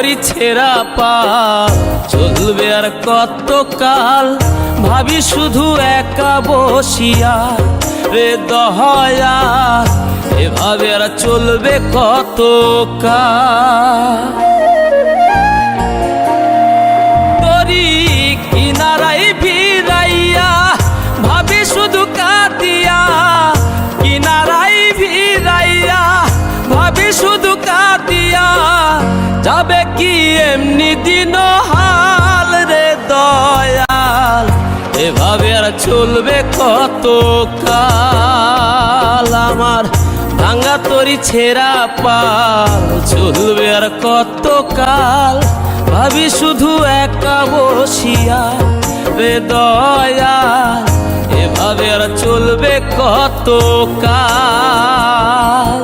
তরি ছেঁড়া পাল চলবে আর কত কাল, ভাবি শুধু একা বসিয়া রে দয়াল, এভাবে আর চলবে কত কাল। তরি কিনারাই ভিড়াইয়া ভাবি শুধু কাঁদিয়া, কিনারাই ভিড়াইয়া ভাবি শুধু কাঁদিয়া, যাবে কি এমনি দিন হাল রে দয়াল, এভাবে আর চলবে কত কাল। আমার ভাঙা তরি ছেঁড়া পাল চলবে আর কত কাল, ভাবি শুধু একা বসিয়া রে দয়াল, এভাবে আর চলবে কত কাল।